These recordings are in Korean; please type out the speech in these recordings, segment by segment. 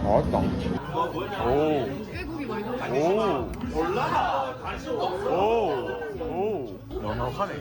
맛있다. 오. 꾀국이 많이 들어가. 오. 넉넉하네.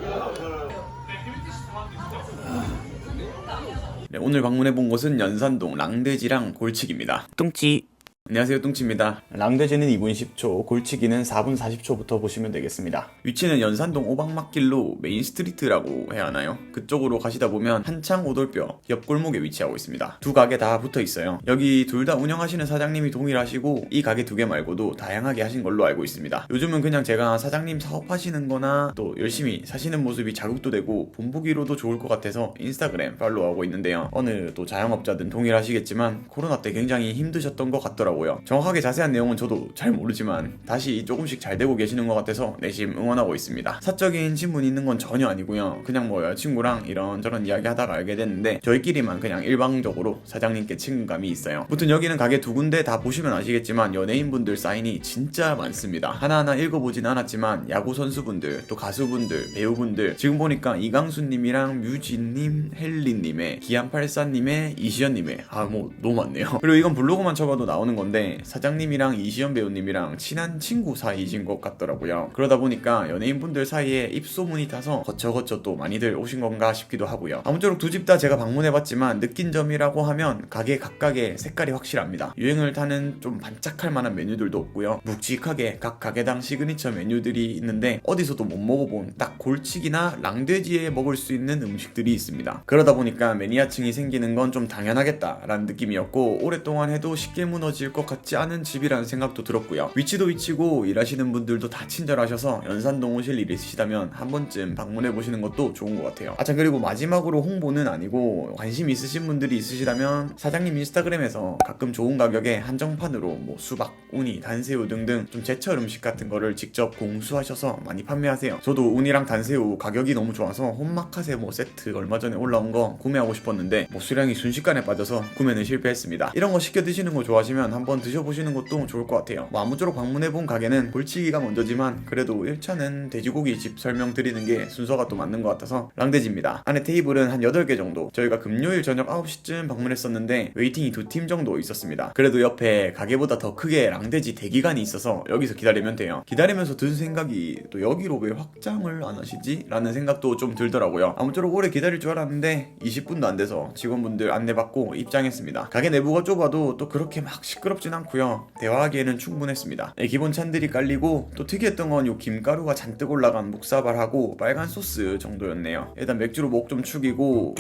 네, 오늘 방문해본 곳은 연산동 랑돼지랑 골치기입니다. 뚱치. 안녕하세요, 뚱치입니다. 랑돼지는 2분 10초, 골치기는 4분 40초부터 보시면 되겠습니다. 위치는 연산동 오방막길로 메인 스트리트라고 해야 하나요? 그쪽으로 가시다 보면 한창 오돌뼈 옆 골목에 위치하고 있습니다. 두 가게 다 붙어 있어요. 여기 둘 다 운영하시는 사장님이 동일하시고 이 가게 두 개 말고도 다양하게 하신 걸로 알고 있습니다. 요즘은 그냥 제가 사장님 사업하시는 거나 또 열심히 사시는 모습이 자극도 되고 본보기로도 좋을 것 같아서 인스타그램 팔로우하고 있는데요. 어느 또 자영업자든 동일하시겠지만 코로나 때 굉장히 힘드셨던 것 같더라고요. 정확하게 자세한 내용은 저도 잘 모르지만 다시 조금씩 잘 되고 계시는 것 같아서 내심 응원하고 있습니다. 사적인 신분이 있는 건 전혀 아니고요. 그냥 뭐 여자친구랑 이런저런 이야기 하다가 알게 됐는데 저희끼리만 그냥 일방적으로 사장님께 친근감이 있어요. 무튼 여기는 가게 두 군데 다 보시면 아시겠지만 연예인분들 사인이 진짜 많습니다. 하나하나 읽어보진 않았지만 야구 선수분들, 또 가수분들, 배우분들, 지금 보니까 이강수님이랑 뮤진님, 헬리님의, 기안84님의, 이시연님의, 뭐 너무 많네요. 그리고 이건 블로그만 쳐봐도 나오는 건데 사장님이랑 이시연 배우님이랑 친한 친구 사이이신 것 같더라고요. 그러다 보니까 연예인분들 사이에 입소문이 타서 거쳐거쳐 또 많이들 오신 건가 싶기도 하고요. 아무쪼록 두 집 다 제가 방문해봤지만 느낀 점이라고 하면 가게 각각의 색깔이 확실합니다. 유행을 타는 좀 반짝할 만한 메뉴들도 없고요. 묵직하게 각 가게당 시그니처 메뉴들이 있는데 어디서도 못 먹어본 딱 골치기나 랑돼지에 먹을 수 있는 음식들이 있습니다. 그러다 보니까 매니아층이 생기는 건 좀 당연하겠다라는 느낌이었고 오랫동안 해도 쉽게 무너질 것 같지 않은 집이라는 생각도 들었고요. 위치도 위치고 일하시는 분들도 다 친절하셔서 연산동 오실 일 있으시다면 한 번쯤 방문해보시는 것도 좋은 것 같아요. 참 그리고 마지막으로 홍보는 아니고 관심 있으신 분들이 있으시다면 사장님 인스타그램에서 가끔 좋은 가격에 한정판으로 뭐 수박, 우니, 단새우 등등 좀 제철 음식 같은 거를 직접 공수하셔서 많이 판매하세요. 저도 우니랑 단새우 가격이 너무 좋아서 혼마카세 뭐 세트 얼마 전에 올라온 거 구매하고 싶었는데 뭐 수량이 순식간에 빠져서 구매는 실패했습니다. 이런 거 시켜 드시는 거 좋아하시면 한번 드셔보시는 것도 좋을 것 같아요. 뭐 아무쪼록 방문해본 가게는 골치기가 먼저지만 그래도 1차는 돼지고기 집 설명드리는 게 순서가 또 맞는 것 같아서 랑돼지입니다. 안에 테이블은 한 8개 정도. 저희가 금요일 저녁 9시쯤 방문했었는데 웨이팅이 2팀 정도 있었습니다. 그래도 옆에 가게보다 더 크게 랑돼지 대기관이 있어서 여기서 기다리면 돼요. 기다리면서 든 생각이 또 여기로 왜 확장을 안 하시지? 라는 생각도 좀 들더라고요. 아무쪼록 오래 기다릴 줄 알았는데 20분도 안 돼서 직원분들 안내받고 입장했습니다. 가게 내부가 좁아도 또 그렇게 막 시끄럽진 않고요. 대화하기에는 충분했습니다. 기본 찬들이 깔리고 또 특이했던 건 요 김가루가 잔뜩 올라간 묵사발하고 빨간 소스 정도였네요. 일단 맥주로 목 좀 축이고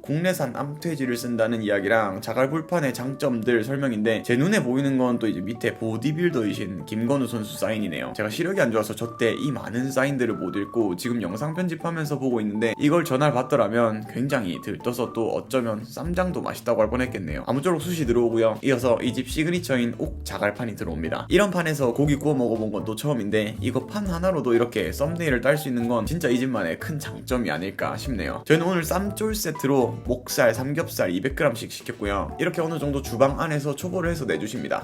국내산 암퇴지를 쓴다는 이야기랑 자갈불판의 장점들 설명인데 제 눈에 보이는 건 또 이제 밑에 보디빌더이신 김건우 선수 사인이네요. 제가 시력이 안 좋아서 저때 이 많은 사인들을 못 읽고 지금 영상 편집하면서 보고 있는데 이걸 전화를 받더라면 굉장히 들떠서 또 어쩌면 쌈장도 맛있다고 할 뻔했겠네요. 아무쪼록 숯이 들어오고요. 이어서 이 집 시그니처인 옥 자갈판이 들어옵니다. 이런 판에서 고기 구워 먹어본 건 또 처음인데 이거 판 하나로도 이렇게 썸네일을 딸 수 있는 건 진짜 이 집만의 큰 장점이 아닐까 싶네요. 저희는 오늘 쌈쫄 세트로 목살, 삼겹살 200g씩 시켰고요. 이렇게 어느 정도 주방 안에서 초벌을 해서 내주십니다.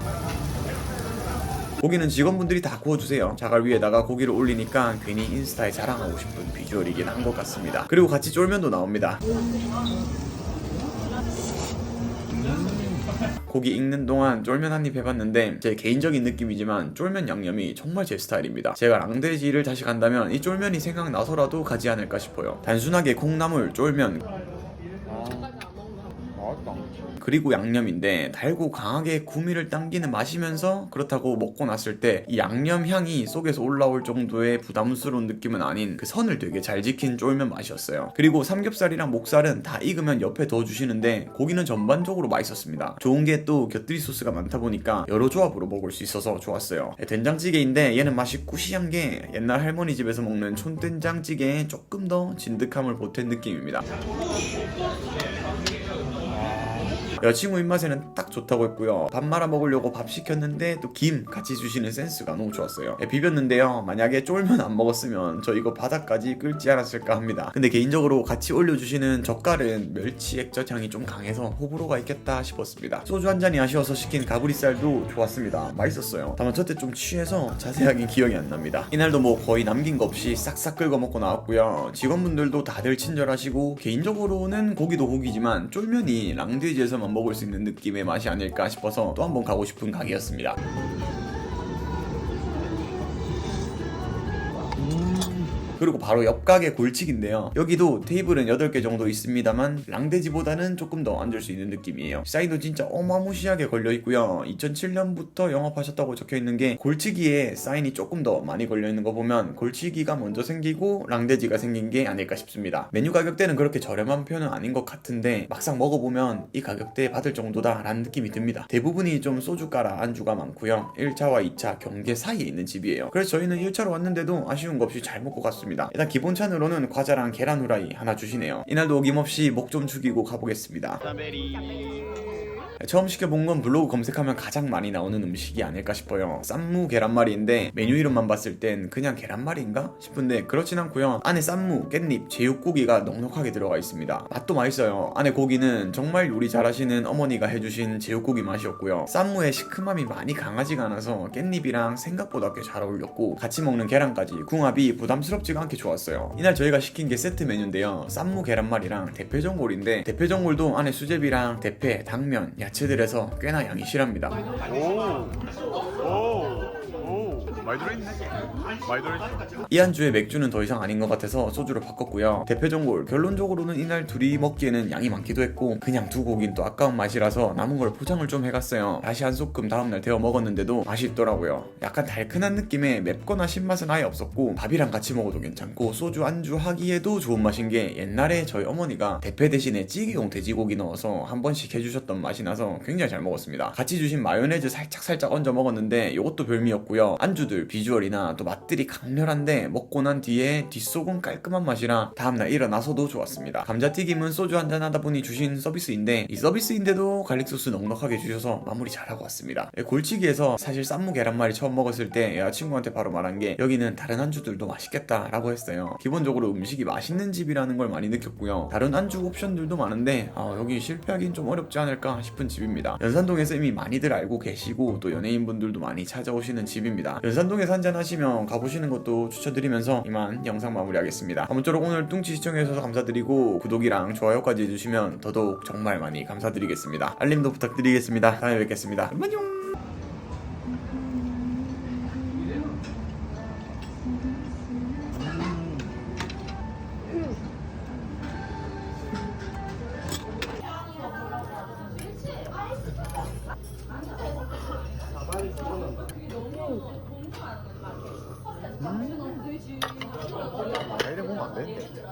고기는 직원분들이 다 구워주세요. 자갈 위에다가 고기를 올리니까 괜히 인스타에 자랑하고 싶은 비주얼이긴 한 것 같습니다. 그리고 같이 쫄면도 나옵니다. 고기 익는 동안 쫄면 한입 해봤는데 제 개인적인 느낌이지만 쫄면 양념이 정말 제 스타일입니다. 제가 랑돼지를 다시 간다면 이 쫄면이 생각나서라도 가지 않을까 싶어요. 단순하게 콩나물, 쫄면 그리고 양념인데 달고 강하게 구미를 당기는 맛이면서 그렇다고 먹고 났을 때 이 양념 향이 속에서 올라올 정도의 부담스러운 느낌은 아닌 그 선을 되게 잘 지킨 쫄면 맛이었어요. 그리고 삼겹살이랑 목살은 다 익으면 옆에 넣어주시는데 고기는 전반적으로 맛있었습니다. 좋은 게 또 곁들이 소스가 많다 보니까 여러 조합으로 먹을 수 있어서 좋았어요. 된장찌개인데 얘는 맛이 꾸시한 게 옛날 할머니 집에서 먹는 촌된장찌개에 조금 더 진득함을 보탠 느낌입니다. 여자친구 입맛에는 딱 좋다고 했고요. 밥 말아 먹으려고 밥 시켰는데 또 김 같이 주시는 센스가 너무 좋았어요. 비볐는데요. 만약에 쫄면 안 먹었으면 저 이거 바닥까지 끓지 않았을까 합니다. 근데 개인적으로 같이 올려주시는 젓갈은 멸치 액젓 향이 좀 강해서 호불호가 있겠다 싶었습니다. 소주 한 잔이 아쉬워서 시킨 가브리살도 좋았습니다. 맛있었어요. 다만 저때 좀 취해서 자세하게 기억이 안 납니다. 이날도 뭐 거의 남긴 거 없이 싹싹 긁어 먹고 나왔고요. 직원분들도 다들 친절하시고 개인적으로는 고기도 고기지만 쫄면이 랑돼지에서만 먹을 수 있는 느낌의 맛이 아닐까 싶어서 또 한번 가고 싶은 가게였습니다. 그리고 바로 옆 가게 골칙인데요. 여기도 테이블은 8개 정도 있습니다만 랑돼지보다는 조금 더 앉을 수 있는 느낌이에요. 사인도 진짜 어마무시하게 걸려있고요. 2007년부터 영업하셨다고 적혀있는 게 골치기에 사인이 조금 더 많이 걸려있는 거 보면 골치기가 먼저 생기고 랑돼지가 생긴 게 아닐까 싶습니다. 메뉴 가격대는 그렇게 저렴한 편은 아닌 것 같은데 막상 먹어보면 이 가격대에 받을 정도다 라는 느낌이 듭니다. 대부분이 좀 소주가라 안주가 많고요. 1차와 2차 경계 사이에 있는 집이에요. 그래서 저희는 1차로 왔는데도 아쉬운 거 없이 잘 먹고 갔습니다. 일단 기본찬으로는 과자랑 계란 후라이 하나 주시네요. 이날도 어김없이 목 좀 축이고 가보겠습니다. 처음 시켜본 건 블로그 검색하면 가장 많이 나오는 음식이 아닐까 싶어요. 쌈무 계란말이인데 메뉴 이름만 봤을 땐 그냥 계란말이인가 싶은데 그렇진 않고요. 안에 쌈무, 깻잎, 제육고기가 넉넉하게 들어가 있습니다. 맛도 맛있어요. 안에 고기는 정말 요리 잘하시는 어머니가 해주신 제육고기 맛이었고요. 쌈무의 시큼함이 많이 강하지가 않아서 깻잎이랑 생각보다 꽤 잘 어울렸고 같이 먹는 계란까지 궁합이 부담스럽지가 않게 좋았어요. 이날 저희가 시킨 게 세트 메뉴인데요. 쌈무 계란말이랑 대패전골인데 대패전골도 안에 수제비랑 대패, 당면, 야채들에서 꽤나 양이 실합니다. 많이 들어있네. 많이 들어있네. 이 안주에 맥주는 더 이상 아닌 것 같아서 소주로 바꿨고요. 대패전골 결론적으로는 이날 둘이 먹기에는 양이 많기도 했고 그냥 두고 오긴 또 아까운 맛이라서 남은 걸 포장을 좀 해갔어요. 다시 한 소끔 다음날 데워 먹었는데도 맛이 있더라고요. 약간 달큰한 느낌에 맵거나 신맛은 아예 없었고 밥이랑 같이 먹어도 괜찮고 소주 안주 하기에도 좋은 맛인 게 옛날에 저희 어머니가 대패 대신에 찌개용 돼지고기 넣어서 한 번씩 해주셨던 맛이 나서 굉장히 잘 먹었습니다. 같이 주신 마요네즈 살짝 얹어 먹었는데 이것도 별미였고요. 안주들 비주얼이나 또 맛들이 강렬한데 먹고 난 뒤에 뒷속은 깔끔한 맛이라 다음날 일어나서도 좋았습니다. 감자튀김은 소주 한잔 하다 보니 주신 서비스인데 이 서비스인데도 갈릭 소스 넉넉하게 주셔서 마무리 잘하고 왔습니다. 골치기에서 사실 쌈무 계란말이 처음 먹었을 때 여자친구한테 바로 말한 게 여기는 다른 안주들도 맛있겠다 라고 했어요. 기본적으로 음식이 맛있는 집이라는 걸 많이 느꼈고요. 다른 안주 옵션들도 많은데 여기 실패하긴 좀 어렵지 않을까 싶은 집입니다. 연산동에서 이미 많이들 알고 계시고 또 연예인분들도 많이 찾아오시는 집입니다. 연산동에서 한잔 하시면 가보시는 것도 추천드리면서 이만 영상 마무리하겠습니다. 아무쪼록 오늘 뚱치 시청해주셔서 감사드리고 구독이랑 좋아요까지 해주시면 더더욱 정말 많이 감사드리겠습니다. 알림도 부탁드리겠습니다. 다음에 뵙겠습니다. 안녕. 이래 보면 안 되는데.